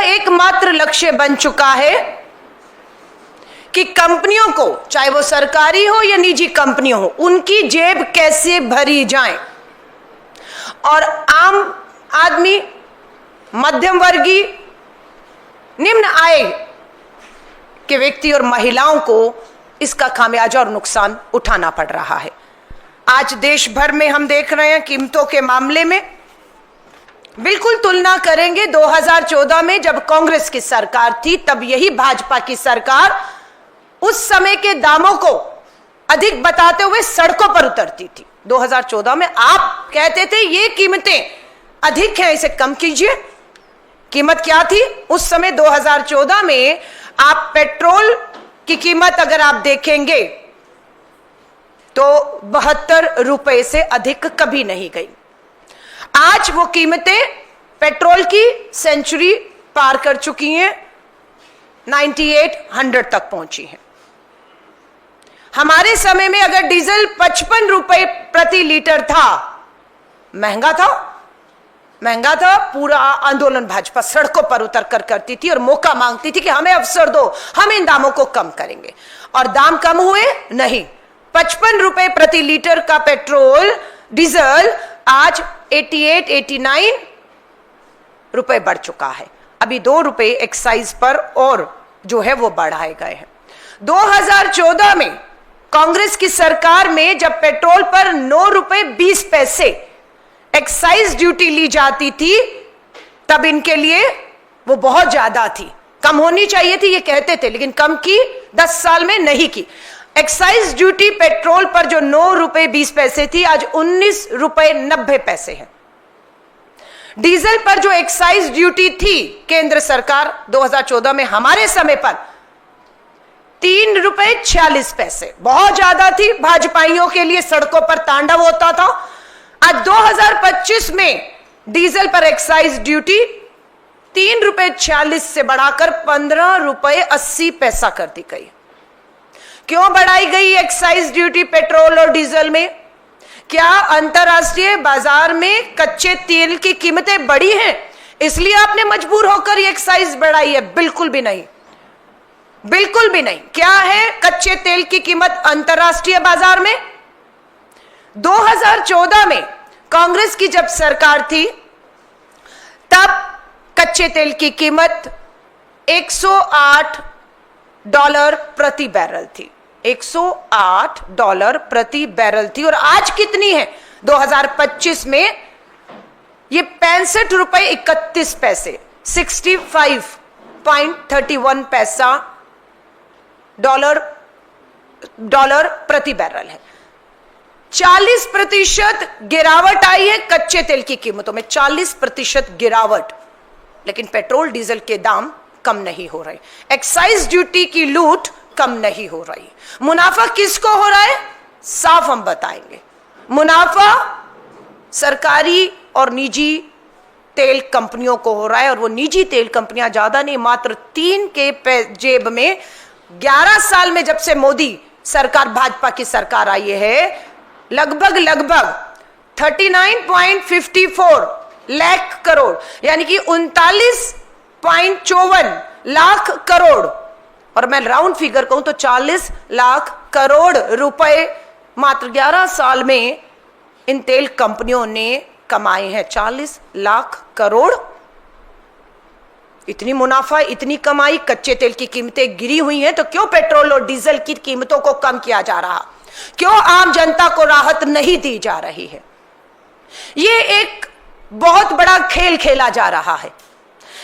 एकमात्र लक्ष्य बन चुका है कि कंपनियों को, चाहे वो सरकारी हो या निजी कंपनियों हो, उनकी जेब कैसे भरी जाए और आम आदमी, मध्यम वर्गीय, निम्न आय के व्यक्ति और महिलाओं को इसका खामियाजा और नुकसान उठाना पड़ रहा है। आज देश भर में हम देख रहे हैं कीमतों के मामले में, बिल्कुल तुलना करेंगे 2014 में जब कांग्रेस की सरकार थी, तब यही भाजपा की सरकार उस समय के दामों को अधिक बताते हुए सड़कों पर उतरती थी। 2014 में आप कहते थे ये कीमतें अधिक हैं, इसे कम कीजिए। कीमत क्या थी उस समय 2014 में? आप पेट्रोल की कीमत अगर आप देखेंगे तो 72 रुपए से अधिक कभी नहीं गई। आज वो कीमतें पेट्रोल की सेंचुरी पार कर चुकी हैं, 9800 तक पहुंची हैं। हमारे समय में अगर डीजल 55 रुपए प्रति लीटर था, महंगा था, पूरा आंदोलन भाजपा सड़कों पर उतर कर करती थी और मौका मांगती थी कि हमें अवसर दो, हम इन दामों को कम करेंगे। और दाम कम हुए नहीं। 55 रुपए प्रति लीटर का पेट्रोल डीजल आज 88-89 रुपए बढ़ चुका है। अभी 2 रुपए एक्साइज पर और जो है वो बढ़ाए गए हैं। 2014 में कांग्रेस की सरकार में जब पेट्रोल पर 9 रुपए 20 पैसे एक्साइज ड्यूटी ली जाती थी, तब इनके लिए वो बहुत ज्यादा थी, कम होनी चाहिए थी ये कहते थे, लेकिन कम की 10 साल में नहीं की। एक्साइज ड्यूटी पेट्रोल पर जो 9 रुपए 20 पैसे थी, आज 19 रुपए 90 पैसे है। डीजल पर जो एक्साइज ड्यूटी थी केंद्र सरकार 2014 में हमारे समय पर 3 रुपए 46 पैसे, बहुत ज्यादा थी। भाजपाइयों के लिए सड़कों पर तांडव होता था। आज 2025 में डीजल पर एक्साइज ड्यूटी 3 रुपए 46 से बढ़ाकर 15 रुपए 80 पैसा कर दी गई। क्यों बढ़ाई गई एक्साइज ड्यूटी पेट्रोल और डीजल में? क्या अंतरराष्ट्रीय बाजार में कच्चे तेल की कीमतें बढ़ी हैं, इसलिए आपने मजबूर होकर ये एक्साइज बढ़ाई है? बिल्कुल भी नहीं, बिल्कुल भी नहीं। क्या है कच्चे तेल की कीमत अंतरराष्ट्रीय बाजार में? 2014 में कांग्रेस की जब सरकार थी, तब कच्चे तेल की कीमत $108 प्रति बैरल थी। $108 प्रति बैरल थी। और आज कितनी है 2025 में? ये 65 रुपए 31 पैसे, 65.31 पैसा डॉलर प्रति बैरल है। 40% गिरावट आई है कच्चे तेल की कीमतों में, 40% गिरावट। लेकिन पेट्रोल डीजल के दाम कम नहीं हो रहे, एक्साइज ड्यूटी की लूट कम नहीं हो रही। मुनाफा किसको हो रहा है? साफ हम बताएंगे। मुनाफा सरकारी और निजी तेल कंपनियों को हो रहा है, और वो निजी तेल कंपनियां ज्यादा नहीं, मात्र 3 के जेब में 11 साल में जब से मोदी सरकार, भाजपा की सरकार आई है, लगभग 39.54 लाख करोड़, यानी कि 39.54 लाख करोड़, और मैं राउंड फिगर कहूं तो 40 लाख करोड़ रुपए मात्र 11 साल में इन तेल कंपनियों ने कमाए हैं। 40 लाख करोड़, इतनी मुनाफा, इतनी कमाई, कच्चे तेल की कीमतें गिरी हुई हैं, तो क्यों पेट्रोल और डीजल की कीमतों को कम किया जा रहा? क्यों आम जनता को राहत नहीं दी जा रही है? ये एक बहुत बड़ा खेल खेला जा रहा है।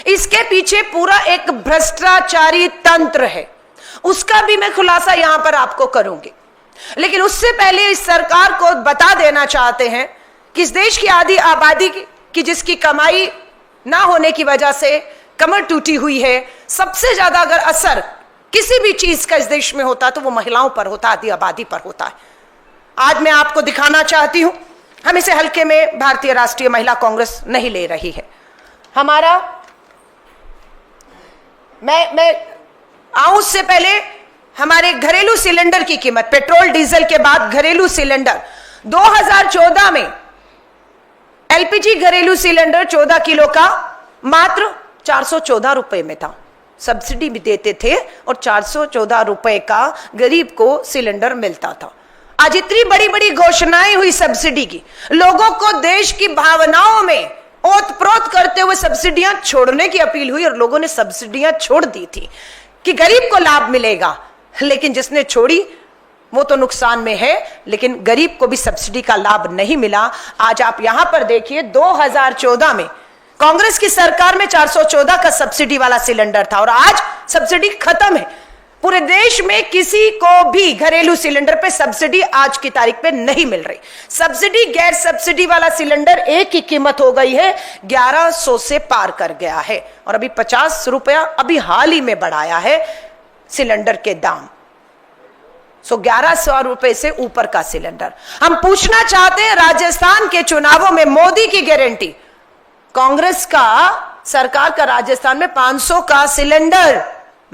इसके पीछे पूरा एक भ्रष्टाचारी तंत्र है, उसका भी मैं खुलासा यहां पर आपको करूंगी। लेकिन उससे पहले इस सरकार को बता देना चाहते हैं कि इस देश की आधी आबादी की जिसकी कमाई ना होने की वजह से कमर टूटी हुई है, सबसे ज्यादा अगर असर किसी भी चीज का इस देश में होता तो वो महिलाओं पर होता, आधी आबादी पर होता है। आज मैं आपको दिखाना चाहती हूं, हम इसे हल्के में भारतीय राष्ट्रीय महिला कांग्रेस नहीं ले रही है। हमारा मैं आऊं उससे पहले हमारे घरेलू सिलेंडर की कीमत, पेट्रोल डीजल के बाद घरेलू सिलेंडर 2014 में एलपीजी घरेलू सिलेंडर 14 किलो का मात्र 414 रुपए में था, सब्सिडी भी देते थे और 414 रुपए का गरीब को सिलेंडर मिलता था। आज इतनी बड़ी बड़ी घोषणाएं हुई सब्सिडी की, लोगों को देश की भावनाओं में ओतप्रोत करते हुए सब्सिडियां छोड़ने की अपील हुई और लोगों ने सब्सिडियां छोड़ दी थी कि गरीब को लाभ मिलेगा, लेकिन जिसने छोड़ी वो तो नुकसान में है, लेकिन गरीब को भी सब्सिडी का लाभ नहीं मिला। आज आप यहां पर देखिए 2014 में कांग्रेस की सरकार में 414 का सब्सिडी वाला सिलेंडर था और आज सब्सिडी खत्म है। पूरे देश में किसी को भी घरेलू सिलेंडर पे सब्सिडी आज की तारीख पे नहीं मिल रही। सब्सिडी गैर सब्सिडी वाला सिलेंडर एक ही कीमत हो गई है, 1100 से पार कर गया है और अभी 50 रुपया अभी हाल ही में बढ़ाया है सिलेंडर के दाम। 1100 रुपए से ऊपर का सिलेंडर। हम पूछना चाहते हैं, राजस्थान के चुनावों में मोदी की गारंटी, कांग्रेस का सरकार का राजस्थान में 500 का सिलेंडर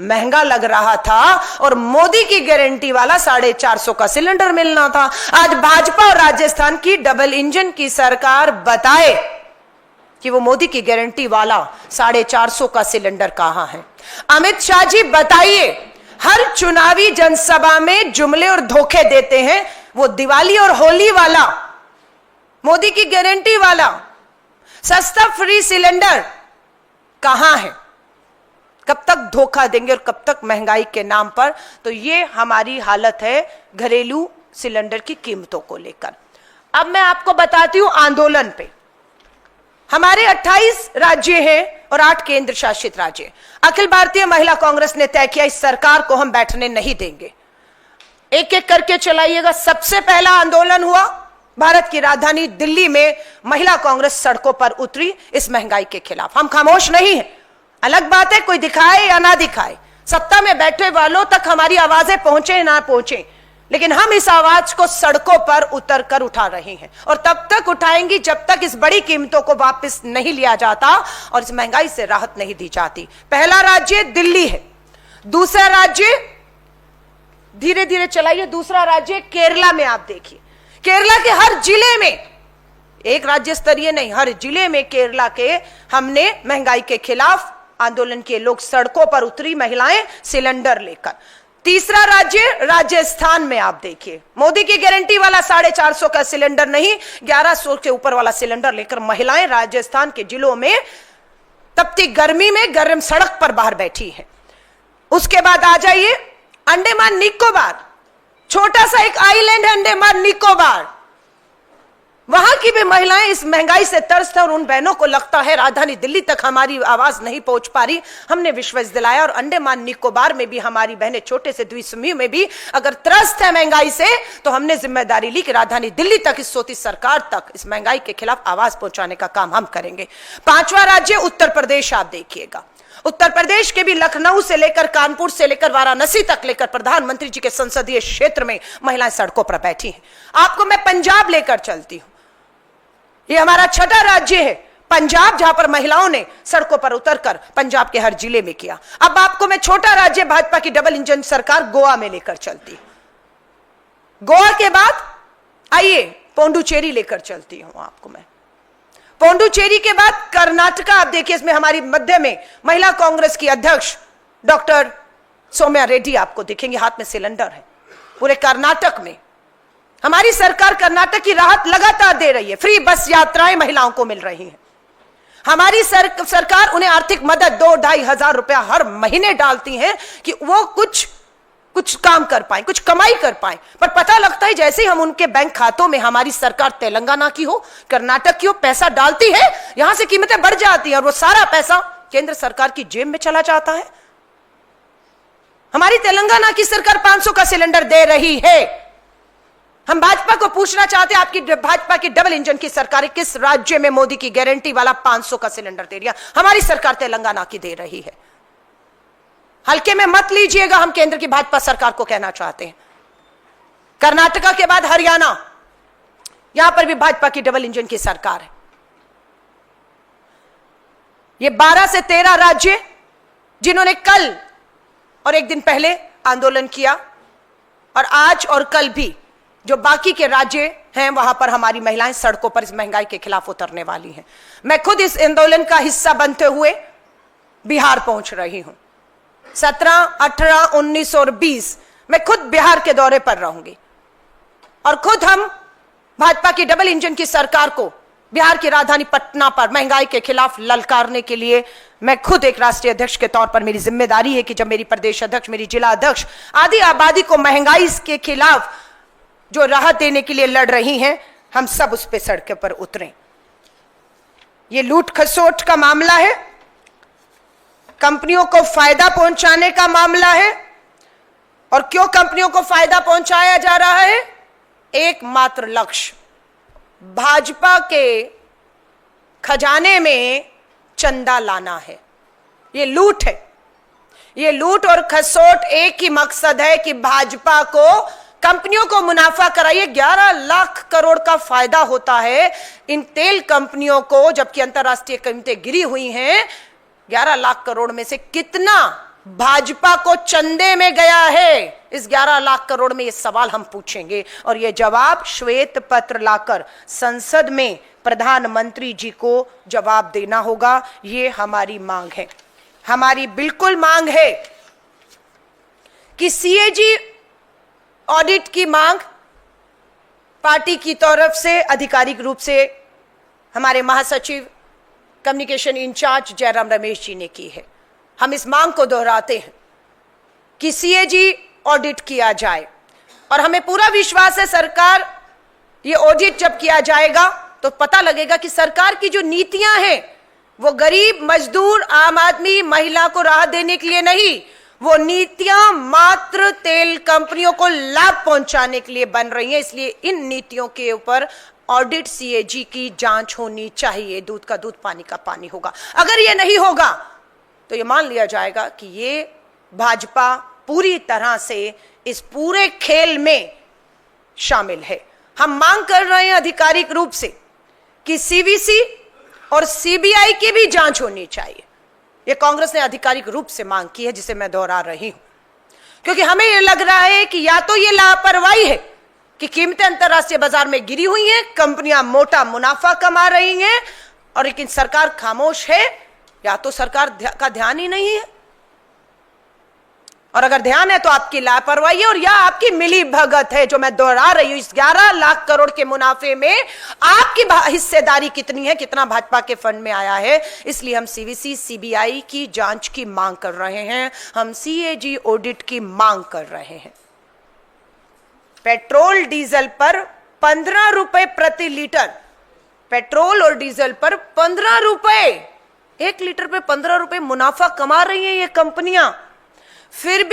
महंगा लग रहा था और मोदी की गारंटी वाला 450 का सिलेंडर मिलना था। आज भाजपा और राजस्थान की डबल इंजन की सरकार बताए कि वो मोदी की गारंटी वाला 450 का सिलेंडर कहां है। अमित शाह जी बताइए, हर चुनावी जनसभा में जुमले और धोखे देते हैं, वो दिवाली और होली वाला मोदी की गारंटी वाला सस्ता फ्री सिलेंडर कहां है? कब तक धोखा देंगे और कब तक महंगाई के नाम पर? तो ये हमारी हालत है घरेलू सिलेंडर की कीमतों को लेकर। अब मैं आपको बताती हूं आंदोलन पे। हमारे 28 राज्य हैं और 8 केंद्र शासित राज्य। अखिल भारतीय महिला कांग्रेस ने तय किया इस सरकार को हम बैठने नहीं देंगे, एक एक करके चलाइएगा। सबसे पहला आंदोलन हुआ भारत की राजधानी दिल्ली में, महिला कांग्रेस सड़कों पर उतरी इस महंगाई के खिलाफ। हम खामोश नहीं हैं, अलग बात है कोई दिखाए या ना दिखाए, सत्ता में बैठे वालों तक हमारी आवाजें पहुंचे ना पहुंचे, लेकिन हम इस आवाज को सड़कों पर उतर कर उठा रहे हैं और तब तक उठाएंगी जब तक इस बड़ी कीमतों को वापस नहीं लिया जाता और इस महंगाई से राहत नहीं दी जाती। पहला राज्य दिल्ली है, दूसरा राज्य धीरे धीरे चलाइए, दूसरा राज्य केरला में। आप देखिए केरला के हर जिले में, एक राज्य स्तरीय नहीं, हर जिले में केरला के हमने महंगाई के खिलाफ आंदोलन किए, लोग सड़कों पर उतरी, महिलाएं सिलेंडर लेकर। तीसरा राज्य राजस्थान में आप देखिए, मोदी की गारंटी वाला 450 का सिलेंडर नहीं, 1100 के ऊपर वाला सिलेंडर लेकर महिलाएं राजस्थान के जिलों में तपती गर्मी में गर्म सड़क पर बाहर बैठी हैं। उसके बाद आ जाइए अंडमान निकोबार, छोटा सा एक आइलैंड है अंडमान निकोबार, वहां की भी महिलाएं इस महंगाई से तरसते और उन बहनों को लगता है राजधानी दिल्ली तक हमारी आवाज नहीं पहुंच पा रही। हमने विश्वास दिलाया और अंडमान निकोबार में भी हमारी बहनें, छोटे से द्वीपसमूह में भी अगर त्रस्त है महंगाई से, तो हमने जिम्मेदारी ली कि राजधानी दिल्ली तक, इस सोती सरकार तक इस महंगाई के खिलाफ आवाज पहुंचाने का काम हम करेंगे। पांचवा राज्य उत्तर प्रदेश। आप देखिएगा उत्तर प्रदेश के भी लखनऊ से लेकर कानपुर से लेकर वाराणसी तक लेकर प्रधानमंत्री जी के संसदीय क्षेत्र में महिलाएं सड़कों पर बैठी हैं। आपको मैं पंजाब लेकर चलती हूं, ये हमारा छठा राज्य है पंजाब, जहां पर महिलाओं ने सड़कों पर उतरकर पंजाब के हर जिले में किया। अब आपको मैं छोटा राज्य भाजपा की डबल इंजन सरकार गोवा में लेकर चलती हूं। गोवा के बाद आइए पोंडुचेरी लेकर चलती हूं आपको मैं। पोंडुचेरी के बाद कर्नाटका। आप देखिए इसमें हमारी मध्य में महिला कांग्रेस की अध्यक्ष डॉक्टर सौम्या रेड्डी आपको दिखेंगे, हाथ में सिलेंडर है। पूरे कर्नाटक में हमारी सरकार कर्नाटक की राहत लगातार दे रही है, फ्री बस यात्राएं महिलाओं को मिल रही हैं। हमारी सरकार उन्हें आर्थिक मदद 2-2.5 हजार रुपया हर महीने डालती है कि वो कुछ काम कर पाए, कुछ कमाई कर पाए। पर पता लगता है जैसे ही हम उनके बैंक खातों में, हमारी सरकार तेलंगाना की हो, कर्नाटक की हो, पैसा डालती है, यहां से कीमतें बढ़ जाती हैं और वो सारा पैसा केंद्र सरकार की जेब में चला जाता है। हमारी तेलंगाना की सरकार 500 का सिलेंडर दे रही है। हम भाजपा को पूछना चाहते हैं, आपकी भाजपा की डबल इंजन की सरकार किस राज्य में मोदी की गारंटी वाला 500 का सिलेंडर दे रही है? हमारी सरकार तेलंगाना की दे रही है। हल्के में मत लीजिएगा, हम केंद्र की भाजपा सरकार को कहना चाहते हैं। कर्नाटका के बाद हरियाणा, यहां पर भी भाजपा की डबल इंजन की सरकार है। ये 12 से 13 राज्य जिन्होंने कल और एक दिन पहले आंदोलन किया और आज और कल भी जो बाकी के राज्य हैं वहां पर हमारी महिलाएं सड़कों पर इस महंगाई के खिलाफ उतरने वाली हैं। मैं खुद इस आंदोलन का हिस्सा बनते हुए बिहार पहुंच रही हूं। 17, 18, 19 और 20 मैं खुद बिहार के दौरे पर रहूंगी और खुद हम भाजपा की डबल इंजन की सरकार को बिहार की राजधानी पटना पर महंगाई के खिलाफ ललकारने के लिए मैं खुद एक राष्ट्रीय अध्यक्ष के तौर पर मेरी जिम्मेदारी है कि जब मेरी प्रदेश अध्यक्ष, मेरी जिला अध्यक्ष आदि आबादी को महंगाई के खिलाफ जो राहत देने के लिए लड़ रही हैं, हम सब उस पे सड़कों पर उतरें। ये लूट खसोट का मामला है, कंपनियों को फायदा पहुंचाने का मामला है। और क्यों कंपनियों को फायदा पहुंचाया जा रहा है? एकमात्र लक्ष्य भाजपा के खजाने में चंदा लाना है। ये लूट है, ये लूट और खसोट एक ही मकसद है कि भाजपा को, कंपनियों को मुनाफा कराइए। 11 लाख करोड़ का फायदा होता है इन तेल कंपनियों को, जबकि अंतरराष्ट्रीय कीमतें गिरी हुई हैं। 11 लाख करोड़ में से कितना भाजपा को चंदे में गया है? इस 11 लाख करोड़ में ये सवाल हम पूछेंगे और ये जवाब श्वेत पत्र लाकर संसद में प्रधानमंत्री जी को जवाब देना होगा। ये हमारी मांग है, हमारी बिल्कुल मांग है कि सीएजी ऑडिट की मांग पार्टी की तरफ से आधिकारिक रूप से हमारे महासचिव कम्युनिकेशन इंचार्ज जयराम रमेश जी ने की है। हम इस मांग को दोहराते हैं कि सीएजी ऑडिट किया जाए और हमें पूरा विश्वास है सरकार, ये ऑडिट जब किया जाएगा तो पता लगेगा कि सरकार की जो नीतियां हैं वो गरीब, मजदूर, आम आदमी, महिला को राहत देने के लिए नहीं, वो नीतियां मात्र तेल कंपनियों को लाभ पहुंचाने के लिए बन रही हैं। इसलिए इन नीतियों के ऊपर ऑडिट, सीएजी की जांच होनी चाहिए। दूध का दूध, पानी का पानी होगा। अगर ये नहीं होगा तो ये मान लिया जाएगा कि ये भाजपा पूरी तरह से इस पूरे खेल में शामिल है। हम मांग कर रहे हैं आधिकारिक रूप से कि सीवीसी और सीबीआई की भी जांच होनी चाहिए। ये कांग्रेस ने आधिकारिक रूप से मांग की है, जिसे मैं दोहरा रही हूं, क्योंकि हमें यह लग रहा है कि या तो ये लापरवाही है कि कीमतें अंतरराष्ट्रीय बाजार में गिरी हुई हैं, कंपनियां मोटा मुनाफा कमा रही हैं और लेकिन सरकार खामोश है, या तो सरकार का ध्यान ही नहीं है। और अगर ध्यान है तो आपकी लापरवाही है और या आपकी मिली भगत है, जो मैं दोहरा रही हूं। इस 11 लाख करोड़ के मुनाफे में आपकी हिस्सेदारी कितनी है, कितना भाजपा के फंड में आया है? इसलिए हम सीवीसी, सीबीआई की जांच की मांग कर रहे हैं, हम सीएजी ऑडिट की मांग कर रहे हैं। पेट्रोल डीजल पर 15 रुपए प्रति लीटर, पेट्रोल और डीजल पर 15 रुपए, 1 लीटर पे 15 रुपए मुनाफा कमा रही हैं ये कंपनियां। फिर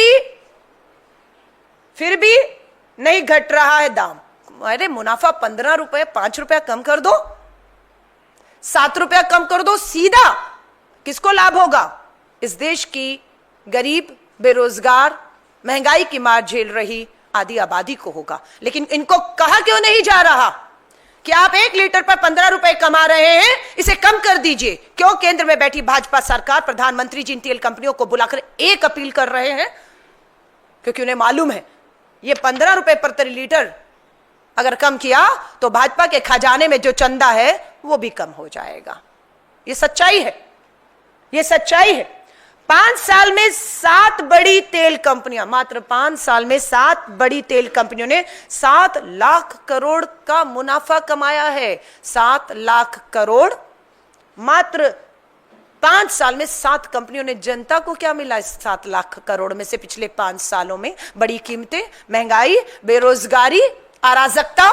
भी नहीं घट रहा है दाम। अरे मुनाफा 15 रुपए, 5 रुपया कम कर दो, 7 रुपया कम कर दो, सीधा किसको लाभ होगा? इस देश की गरीब, बेरोजगार, महंगाई की मार झेल रही आधी आबादी को होगा। लेकिन इनको कहा क्यों नहीं जा रहा कि आप 1 लीटर पर 15 रुपए कमा रहे हैं, इसे कम कर दीजिए? क्यों केंद्र में बैठी भाजपा सरकार, प्रधानमंत्री जी इन तेल कंपनियों को बुलाकर एक अपील कर रहे हैं? क्योंकि उन्हें मालूम है ये 15 रुपए प्रति लीटर अगर कम किया तो भाजपा के खजाने में जो चंदा है वो भी कम हो जाएगा। ये सच्चाई है, ये सच्चाई है। 5 साल में 7 बड़ी तेल कंपनियां, मात्र 5 साल में 7 बड़ी तेल कंपनियों ने 7 लाख करोड़ का मुनाफा कमाया है। 7 लाख करोड़ मात्र 5 साल में 7 कंपनियों ने। जनता को क्या मिला इस 7 लाख करोड़ में से पिछले 5 सालों में? बड़ी कीमतें, महंगाई, बेरोजगारी, अराजकता।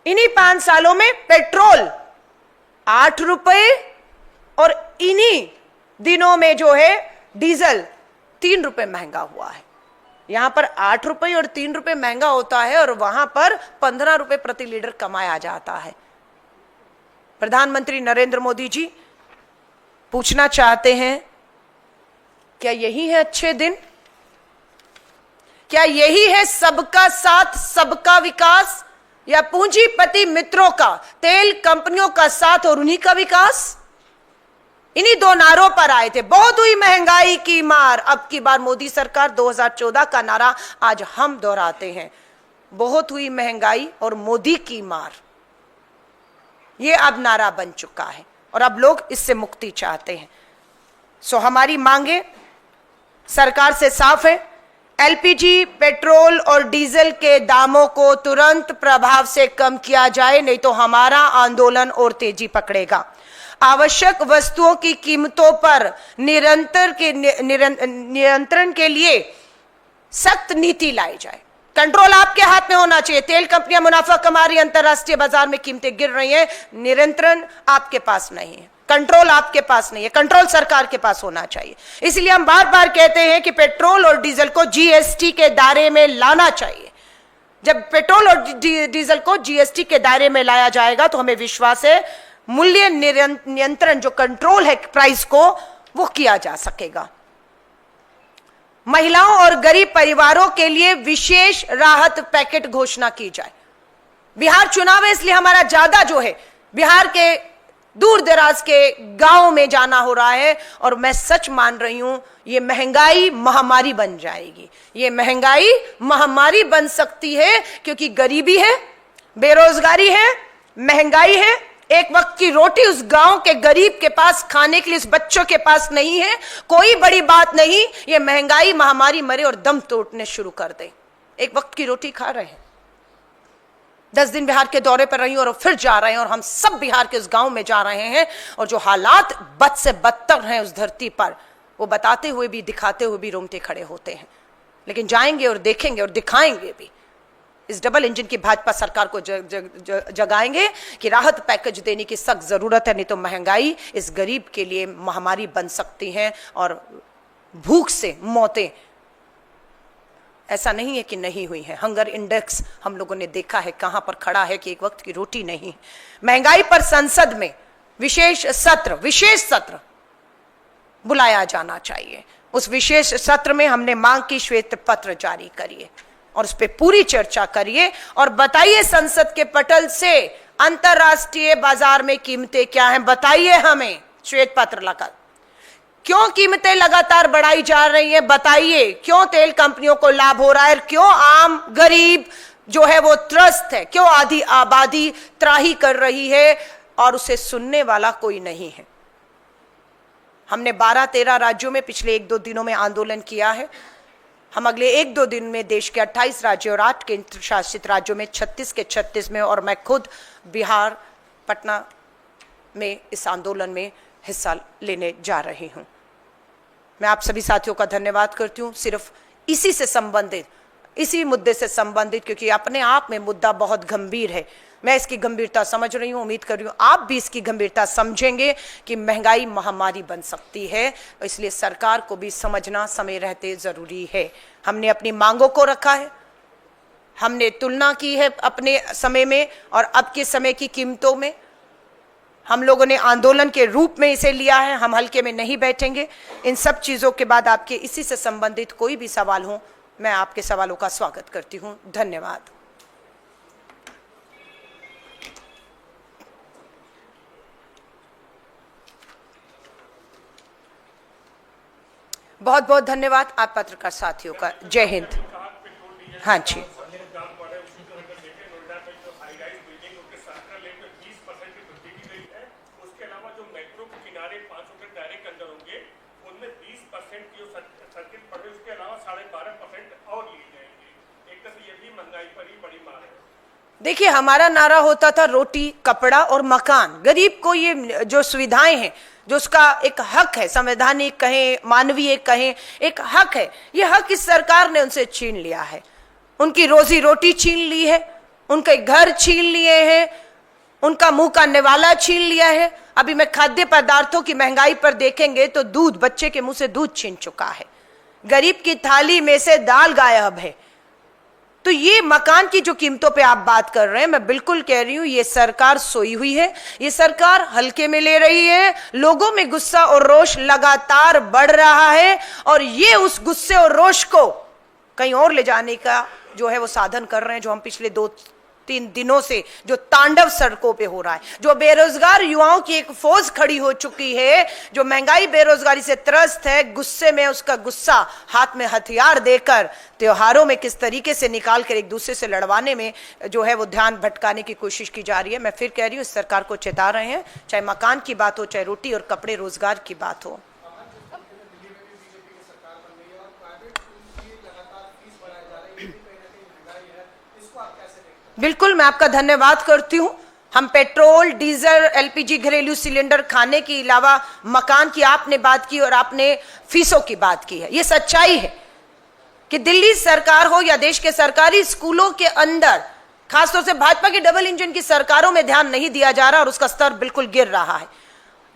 इन्हीं 5 सालों में पेट्रोल 8 रुपए और इन्हीं दिनों में जो है डीजल 3 रुपए महंगा हुआ है। यहां पर 8 रुपए और 3 रुपए महंगा होता है और वहां पर 15 रुपए प्रति लीटर कमाया जाता है। प्रधानमंत्री नरेंद्र मोदी जी पूछना चाहते हैं, क्या यही है अच्छे दिन? क्या यही है सबका साथ सबका विकास, या पूंजीपति मित्रों का, तेल कंपनियों का साथ और उन्हीं का विकास? इन्हीं 2 नारों पर आए थे। बहुत हुई महंगाई की मार, अब की बार मोदी सरकार 2014 का नारा आज हम दोहराते हैं। बहुत हुई महंगाई और मोदी की मार, ये अब नारा बन चुका है। और अब लोग इससे मुक्ति चाहते हैं। सो हमारी मांगे सरकार से साफ है, एलपीजी, पेट्रोल और डीजल के दामों को तुरंत प्रभाव से कम किया जाए, नहीं तो हमारा आंदोलन और तेजी पकड़ेगा। आवश्यक वस्तुओं की कीमतों पर नियंत्रण के लिए सख्त नीति लाई जाए। कंट्रोल आपके हाथ में होना चाहिए। तेल कंपनियां मुनाफा कमा रही, अंतरराष्ट्रीय बाजार में कीमतें गिर रही हैं, नियंत्रण आपके पास नहीं है, कंट्रोल आपके पास नहीं है, कंट्रोल सरकार के पास होना चाहिए। इसलिए हम बार बार कहते हैं कि पेट्रोल और डीजल को जीएसटी के दायरे में लाना चाहिए। जब पेट्रोल और डीजल को जीएसटी के दायरे में लाया जाएगा तो हमें विश्वास है मूल्य नियंत्रण, जो कंट्रोल है प्राइस को, वो किया जा सकेगा। महिलाओं और गरीब परिवारों के लिए विशेष राहत पैकेट घोषणा की जाए। बिहार चुनाव है, इसलिए हमारा ज्यादा जो है बिहार के दूर दराज के गांव में जाना हो रहा है, और मैं सच मान रही हूं ये महंगाई महामारी बन जाएगी। ये महंगाई महामारी बन सकती है, क्योंकि गरीबी है, बेरोजगारी है, महंगाई है। एक वक्त की रोटी उस गांव के गरीब के पास खाने के लिए उस बच्चों के पास नहीं है, कोई बड़ी बात नहीं। ये महंगाई महामारी मरे और दम तोड़ने शुरू कर दे। एक वक्त की रोटी खा रहे हैं, 10 दिन बिहार के दौरे पर रही और फिर जा रहे हैं, और हम सब बिहार के उस गांव में जा रहे हैं, और जो हालात बद से बदतर हैं उस धरती पर, वो बताते हुए भी, दिखाते हुए भी रोंगटे खड़े होते हैं। लेकिन जाएंगे और देखेंगे और दिखाएंगे भी। इस डबल इंजन की भाजपा सरकार को जगाएंगे कि राहत पैकेज देने की सख्त जरूरत है, नहीं तो महंगाई इस गरीब के लिए महामारी बन सकती है, और भूख से मौतें ऐसा नहीं है कि नहीं हुई है। हंगर इंडेक्स हम लोगों ने देखा है कहां पर खड़ा है, कि एक वक्त की रोटी नहीं। महंगाई पर संसद में विशेष सत्र बुलाया जाना चाहिए। उस विशेष सत्र में हमने मांग की, श्वेत पत्र जारी करिए और उस पर पूरी चर्चा करिए, और बताइए संसद के पटल से अंतरराष्ट्रीय बाजार में कीमतें क्या हैं, बताइए हमें। श्वेत पत्र लगा, क्यों कीमतें लगातार बढ़ाई जा रही हैं, बताइए। क्यों तेल कंपनियों को लाभ हो रहा है, क्यों आम गरीब जो है वो त्रस्त है, क्यों आधी आबादी त्राही कर रही है, और उसे सुनने वाला कोई नहीं है। हमने 12-13 राज्यों में पिछले 1-2 दिनों में आंदोलन किया है। हम अगले 1-2 दिन में देश के 28 राज्यों और 8 केंद्र शासित राज्यों में 36 के 36 में, और मैं खुद बिहार, पटना में इस आंदोलन में हिस्सा लेने जा रही हूं। मैं आप सभी साथियों का धन्यवाद करती हूं, सिर्फ इसी से संबंधित, इसी मुद्दे से संबंधित, क्योंकि अपने आप में मुद्दा बहुत गंभीर है। मैं इसकी गंभीरता समझ रही हूं, उम्मीद कर रही हूं आप भी इसकी गंभीरता समझेंगे कि महंगाई महामारी बन सकती है। इसलिए सरकार को भी समझना समय रहते जरूरी है। हमने अपनी मांगों को रखा है, हमने तुलना की है अपने समय में और अब के समय की कीमतों में। हम लोगों ने आंदोलन के रूप में इसे लिया है, हम हल्के में नहीं बैठेंगे। इन सब चीजों के बाद आपके इसी से संबंधित कोई भी सवाल हो, मैं आपके सवालों का स्वागत करती हूं। धन्यवाद। बहुत बहुत धन्यवाद आप पत्रकार साथियों का। जय हिंद। हाँ जी, देखिए हमारा नारा होता था रोटी, कपड़ा और मकान। गरीब को ये जो सुविधाएं हैं, जो उसका एक हक है, संवैधानिक कहें, मानवीय कहें, एक हक है, ये हक इस सरकार ने उनसे छीन लिया है। उनकी रोजी रोटी छीन ली है, उनके घर छीन लिए हैं, उनका मुंह का निवाला छीन लिया है। अभी मैं खाद्य पदार्थों की महंगाई पर देखेंगे तो दूध, बच्चे के मुंह से दूध छीन चुका है, गरीब की थाली में से दाल गायब है। तो ये मकान की जो कीमतों पे आप बात कर रहे हैं, मैं बिल्कुल कह रही हूं ये सरकार सोई हुई है, ये सरकार हल्के में ले रही है। लोगों में गुस्सा और रोष लगातार बढ़ रहा है, और ये उस गुस्से और रोष को कहीं और ले जाने का जो है वो साधन कर रहे हैं, जो हम पिछले 3 दिनों से जो तांडव सड़कों पे हो रहा है, जो बेरोजगार युवाओं की एक फौज खड़ी हो चुकी है, जो महंगाई बेरोजगारी से त्रस्त है, गुस्से में उसका गुस्सा हाथ में हथियार देकर त्योहारों में किस तरीके से निकाल कर एक दूसरे से लड़वाने में जो है वो ध्यान भटकाने की कोशिश की जा रही है। मैं फिर कह रही हूँ, इस सरकार को चेता रहे हैं, चाहे मकान की बात हो, चाहे रोटी और कपड़े रोजगार की बात हो। बिल्कुल, मैं आपका धन्यवाद करती हूं। हम पेट्रोल, डीजल, एलपीजी, घरेलू सिलेंडर, खाने के अलावा मकान की आपने बात की और आपने फीसों की बात की है। यह सच्चाई है कि दिल्ली सरकार हो या देश के सरकारी स्कूलों के अंदर, खासतौर से भाजपा की डबल इंजन की सरकारों में ध्यान नहीं दिया जा रहा और उसका स्तर बिल्कुल गिर रहा है।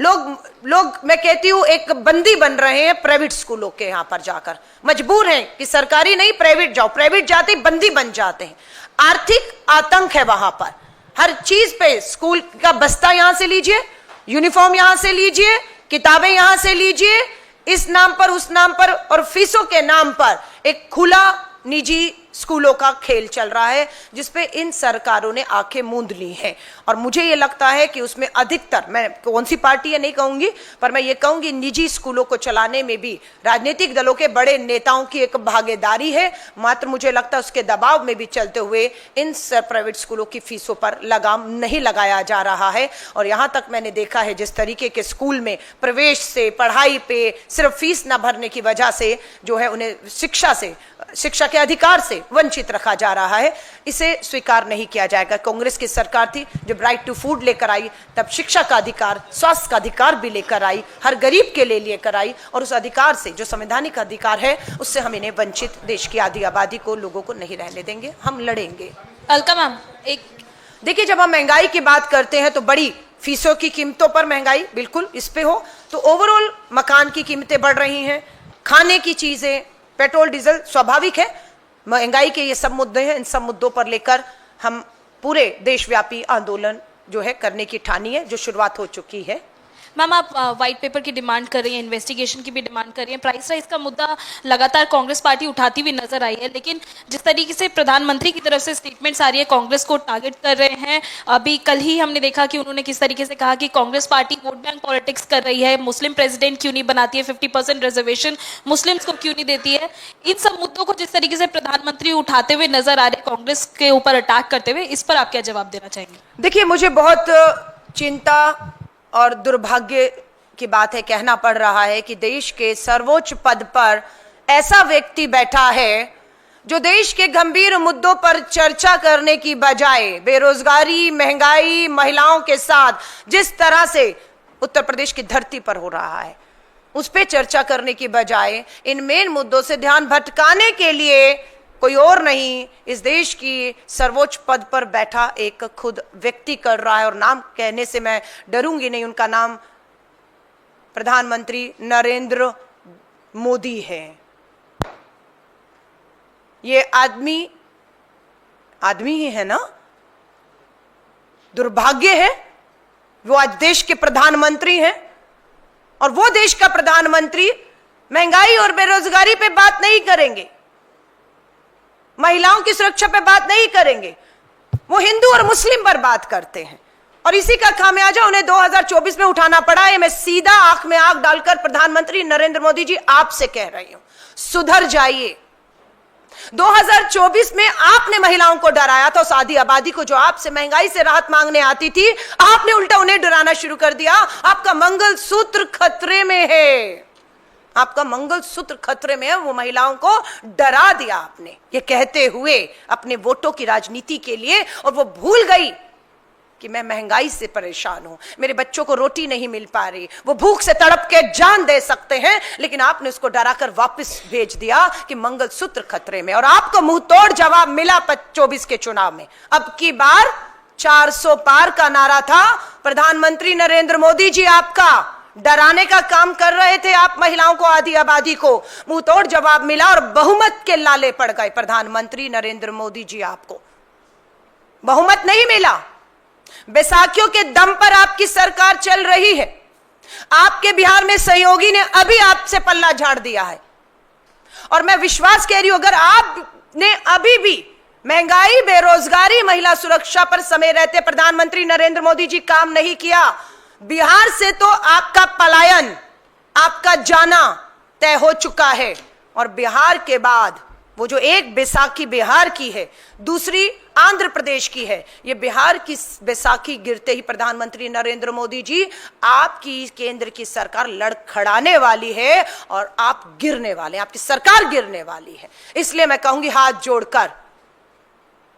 लोग मैं कहती हूं एक बंदी बन रहे हैं प्राइवेट स्कूलों के, यहां पर जाकर मजबूर हैं कि सरकारी नहीं प्राइवेट जाओ, प्राइवेट जाते बंदी बन जाते हैं। आर्थिक आतंक है वहां पर, हर चीज पे स्कूल का बस्ता यहां से लीजिए, यूनिफॉर्म यहां से लीजिए, किताबें यहां से लीजिए, इस नाम पर उस नाम पर और फीसों के नाम पर एक खुला निजी स्कूलों का खेल चल रहा है, जिसपे इन सरकारों ने आंखें मूंद ली हैं। और मुझे ये लगता है कि उसमें अधिकतर, मैं कौन सी पार्टी है नहीं कहूंगी, पर मैं ये कहूंगी निजी स्कूलों को चलाने में भी राजनीतिक दलों के बड़े नेताओं की एक भागीदारी है। मात्र मुझे लगता है उसके दबाव में भी चलते हुए इन प्राइवेट स्कूलों की फीसों पर लगाम नहीं लगाया जा रहा है। और यहां तक मैंने देखा है जिस तरीके के स्कूल में प्रवेश से, पढ़ाई पे सिर्फ फीस न भरने की वजह से जो है उन्हें शिक्षा के अधिकार से वंचित रखा जा रहा है, इसे स्वीकार नहीं किया जाएगा। कांग्रेस की सरकार थी जब राइट टू फूड लेकर आई, तब शिक्षा का अधिकार, स्वास्थ्य का अधिकार भी लेकर आई, हर गरीब के लिए लेकर आई, और उस अधिकार से, जो संवैधानिक अधिकार है, उससे हम इन्हें वंचित, देश की आधी आबादी को, लोगों को नहीं रहने देंगे। हम लड़ेंगे। अलका मैम, देखिए, जब हम महंगाई की बात करते हैं तो बड़ी फीसों की कीमतों पर महंगाई बिल्कुल इस पे हो, तो ओवरऑल मकान की कीमतें बढ़ रही हैं, खाने की चीजें, पेट्रोल डीजल, स्वाभाविक है। महंगाई के ये सब मुद्दे हैं, इन सब मुद्दों पर लेकर हम पूरे देशव्यापी आंदोलन जो है करने की ठानी है, जो शुरुआत हो चुकी है। मैम, आप व्हाइट पेपर की डिमांड कर रही हैं, इन्वेस्टिगेशन की भी डिमांड कर रही हैं, प्राइस राइज का मुद्दा लगातार कांग्रेस पार्टी उठाती हुई नजर आई है, लेकिन जिस तरीके से प्रधानमंत्री की तरफ से स्टेटमेंट्स आ रही है, कांग्रेस को टारगेट कर रहे हैं। अभी कल ही हमने देखा कि उन्होंने किस तरीके से कहा कि Congress party vote bank politics कर रही है, मुस्लिम प्रेसिडेंट क्यों नहीं बनाती है, 50% रिजर्वेशन मुस्लिम्स को क्यों नहीं देती है। इन सब मुद्दों को जिस तरीके से प्रधानमंत्री उठाते हुए नजर आ रहे हैं, कांग्रेस के ऊपर अटैक करते हुए, इस पर आप क्या जवाब देना चाहेंगे? देखिए, मुझे बहुत चिंता और दुर्भाग्य की बात है, कहना पड़ रहा है कि देश के सर्वोच्च पद पर ऐसा व्यक्ति बैठा है जो देश के गंभीर मुद्दों पर चर्चा करने की बजाय बेरोजगारी, महंगाई, महिलाओं के साथ जिस तरह से उत्तर प्रदेश की धरती पर हो रहा है, उस पर चर्चा करने की बजाय इन मेन मुद्दों से ध्यान भटकाने के लिए कोई और नहीं, इस देश की सर्वोच्च पद पर बैठा एक खुद व्यक्ति कर रहा है। और नाम कहने से मैं डरूंगी नहीं, उनका नाम प्रधानमंत्री नरेंद्र मोदी है। ये आदमी ही है ना, दुर्भाग्य है वो आज देश के प्रधानमंत्री हैं, और वो देश का प्रधानमंत्री महंगाई और बेरोजगारी पे बात नहीं करेंगे, महिलाओं की सुरक्षा पे बात नहीं करेंगे, वो हिंदू और मुस्लिम पर बात करते हैं। और इसी का खामियाजा उन्हें 2024 में उठाना पड़ा है। मैं सीधा आंख में आंख डालकर प्रधानमंत्री नरेंद्र मोदी जी आपसे कह रही हूं, सुधर जाइए। 2024 में आपने महिलाओं को डराया था, उस आधी आबादी को जो आपसे महंगाई से राहत मांगने आती थी, आपने उल्टा उन्हें डराना शुरू कर दिया। आपका मंगलसूत्र खतरे में है, आपका मंगलसूत्र खतरे में है, वो महिलाओं को डरा दिया आपने, ये कहते हुए अपने वोटों की राजनीति के लिए। और वो भूल गई कि मैं महंगाई से परेशान हूं, मेरे बच्चों को रोटी नहीं मिल पा रही, वो भूख से तड़प के जान दे सकते हैं, लेकिन आपने उसको डराकर वापस भेज दिया कि मंगलसूत्र खतरे में। और आपको मुंह तोड़ जवाब मिला 24 के चुनाव में। अब की बार 400 पार का नारा था, प्रधानमंत्री नरेंद्र मोदी जी आपका डराने का काम कर रहे थे, आप महिलाओं को, आधी आबादी को। मुंह तोड़ जवाब मिला और बहुमत के लाले पड़ गए प्रधानमंत्री नरेंद्र मोदी जी। आपको बहुमत नहीं मिला, बैसाखियों के दम पर आपकी सरकार चल रही है। आपके बिहार में सहयोगी ने अभी आपसे पल्ला झाड़ दिया है, और मैं विश्वास कह रही हूं, अगर आपने अभी भी महंगाई, बेरोजगारी, महिला सुरक्षा पर समय रहते प्रधानमंत्री नरेंद्र मोदी जी काम नहीं किया। बिहार से तो आपका पलायन, आपका जाना तय हो चुका है। और बिहार के बाद वो जो एक बैसाखी बिहार की है, दूसरी आंध्र प्रदेश की है, ये बिहार की बैसाखी गिरते ही प्रधानमंत्री नरेंद्र मोदी जी आपकी केंद्र की सरकार लड़खड़ाने वाली है और आप गिरने वाले हैं, आपकी सरकार गिरने वाली है। इसलिए मैं कहूंगी हाथ जोड़कर,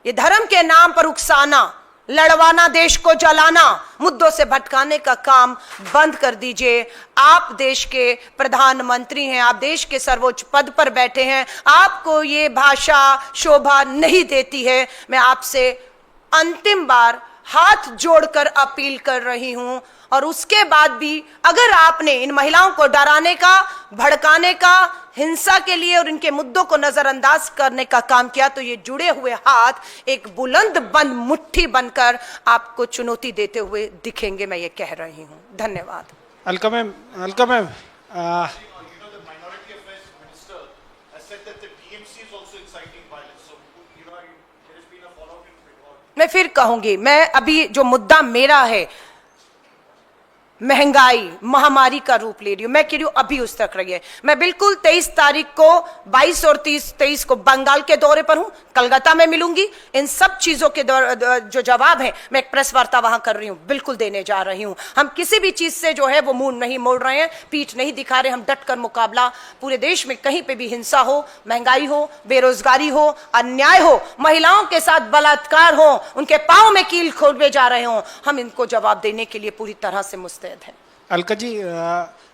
ये धर्म के नाम पर उकसाना, लड़वाना, देश को जलाना, मुद्दों से भटकाने का काम बंद कर दीजिए। आप देश के प्रधानमंत्री हैं, आप देश के सर्वोच्च पद पर बैठे हैं, आपको ये भाषा शोभा नहीं देती है। मैं आपसे अंतिम बार हाथ जोड़कर अपील कर रही हूं। और उसके बाद भी अगर आपने इन महिलाओं को डराने का, भड़काने का, हिंसा के लिए और इनके मुद्दों को नजरअंदाज करने का काम किया, तो ये जुड़े हुए हाथ एक बुलंद बंद मुट्ठी बनकर आपको चुनौती देते हुए दिखेंगे। मैं ये कह रही हूं। धन्यवाद। अलका मैम, अलका मैम, मैं फिर कहूंगी, मैं अभी जो मुद्दा मेरा है, महंगाई महामारी का रूप ले रही हूं, मैं कह रही हूं अभी उस तक रही है। मैं बिल्कुल 23 तारीख को, 22 और 23 को बंगाल के दौरे पर हूं, कलकत्ता में मिलूंगी। इन सब चीजों के जो जवाब है, मैं एक प्रेस वार्ता वहां कर रही हूं, बिल्कुल देने जा रही हूं। हम किसी भी चीज से जो है वो मुंह नहीं मोड़ रहे हैं, पीठ नहीं दिखा रहे। हम डट कर मुकाबला, पूरे देश में कहीं पे भी हिंसा हो, महंगाई हो, बेरोजगारी हो, अन्याय हो, महिलाओं के साथ बलात्कार हो, उनके पांव में कील खोले जा रहे हो, हम इनको जवाब देने के लिए पूरी तरह से मुस्तैद है। अलका जी,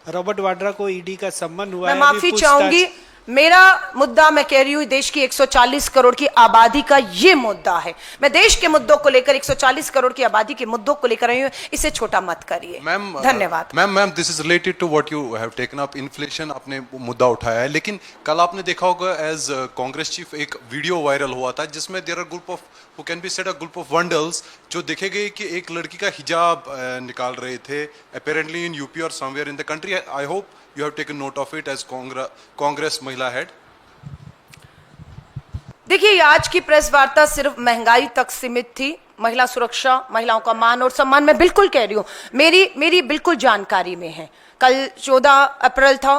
रॉबर्ट वाड्रा को ईडी का सम्मन हुआ मैं है। माफी चाहूंगी, मेरा मुद्दा, मैं कह रही हूं देश की 140 करोड़ की आबादी का ये मुद्दा है। मैं देश के मुद्दों को लेकर, 140 करोड़ की आबादी के मुद्दों को लेकर आई हूं, इसे छोटा मत करिए। धन्यवाद। Ma'am, this is related to what you have taken up, inflation आपने मुद्दा उठाया है। लेकिन कल आपने देखा होगा एज कांग्रेस चीफ एक वीडियो वायरल हुआ था जिसमें there are group of who can be said a group of vandals, जो देखे गए कि एक लड़की का हिजाब निकाल रहे थे, अपेरेंटली इन यूपी और somewhere in the country. I hope you have taken note of it as Congress महिला हेड। देखिए, आज की प्रेस वार्ता सिर्फ महंगाई तक सीमित थी। महिला सुरक्षा, महिलाओं का मान और सम्मान, मैं बिल्कुल कह रही हूं, मेरी बिल्कुल जानकारी में है। कल 14 अप्रैल था,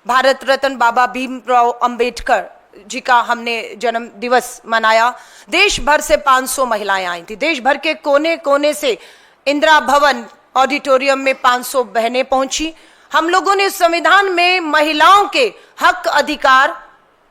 भारत रत्न बाबा भीमराव अंबेडकर जी का हमने जन्म दिवस मनाया। देश भर से 500 महिलाएं आई थी, देश भर के कोने कोने से इंदिरा भवन ऑडिटोरियम में 500 बहनें पहुंची। हम लोगों ने संविधान में महिलाओं के हक, अधिकार,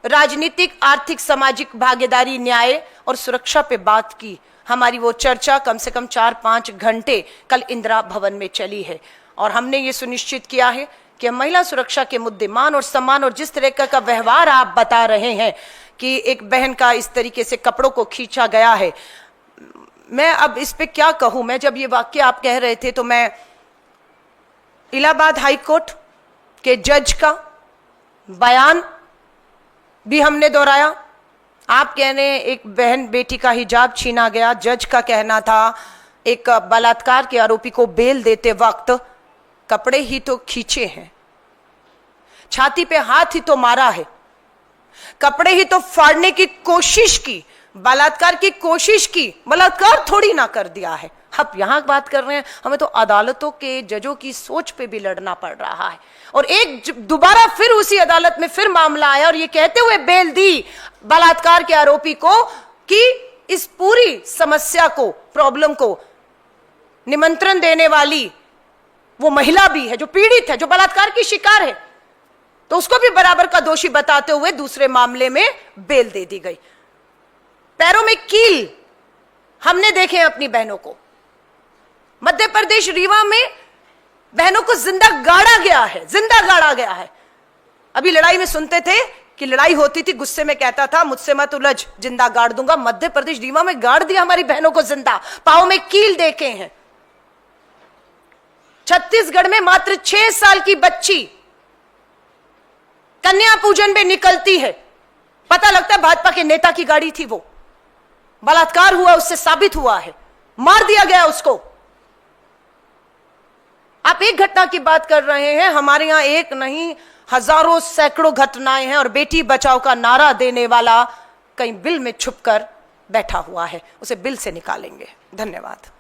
राजनीतिक, आर्थिक, सामाजिक भागीदारी, न्याय और सुरक्षा पे बात की। हमारी वो चर्चा कम से कम 4-5 घंटे कल इंदिरा भवन में चली है और हमने ये सुनिश्चित किया है कि महिला सुरक्षा के मुद्दे, मान और सम्मान, और जिस तरह का व्यवहार आप बता रहे हैं कि एक बहन का इस तरीके से कपड़ों को खींचा गया है, मैं अब इस पे क्या कहूं। मैं जब ये वाक्य आप कह रहे थे तो मैं इलाहाबाद हाई कोर्ट के जज का बयान भी हमने दोहराया। आप कह रहे हैं एक बहन बेटी का हिजाब छीना गया, जज का कहना था एक बलात्कार के आरोपी को बेल देते वक्त कपड़े ही तो खींचे हैं, छाती पे हाथ ही तो मारा है, कपड़े ही तो फाड़ने की कोशिश की, बलात्कार की कोशिश की, बलात्कार थोड़ी ना कर दिया है। अब यहां बात कर रहे हैं, हमें तो अदालतों के जजों की सोच पे भी लड़ना पड़ रहा है। और एक दोबारा फिर उसी अदालत में फिर मामला आया और ये कहते हुए बेल दी बलात्कार के आरोपी को कि इस पूरी समस्या को, प्रॉब्लम को निमंत्रण देने वाली वो महिला भी है जो पीड़ित है, जो बलात्कार की शिकार है, तो उसको भी बराबर का दोषी बताते हुए दूसरे मामले में बेल दे दी गई। पैरों में कील हमने देखे हैं अपनी बहनों को। मध्य प्रदेश रीवा में बहनों को जिंदा गाड़ा गया है, जिंदा गाड़ा गया है। अभी लड़ाई में सुनते थे कि लड़ाई होती थी, गुस्से में कहता था मुझसे मत उलझ, जिंदा गाड़ दूंगा। मध्य प्रदेश रीवा में गाड़ दिया हमारी बहनों को जिंदा, पांव में कील देके हैं। छत्तीसगढ़ में मात्र 6 साल की बच्ची कन्या पूजन में निकलती है, पता लगता है भाजपा के नेता की गाड़ी थी, वो बलात्कार हुआ, उससे साबित हुआ है, मार दिया गया उसको। आप एक घटना की बात कर रहे हैं, हमारे यहां एक नहीं हजारों सैकड़ों घटनाएं हैं और बेटी बचाओ का नारा देने वाला कहीं बिल में छुपकर बैठा हुआ है, उसे बिल से निकालेंगे। धन्यवाद।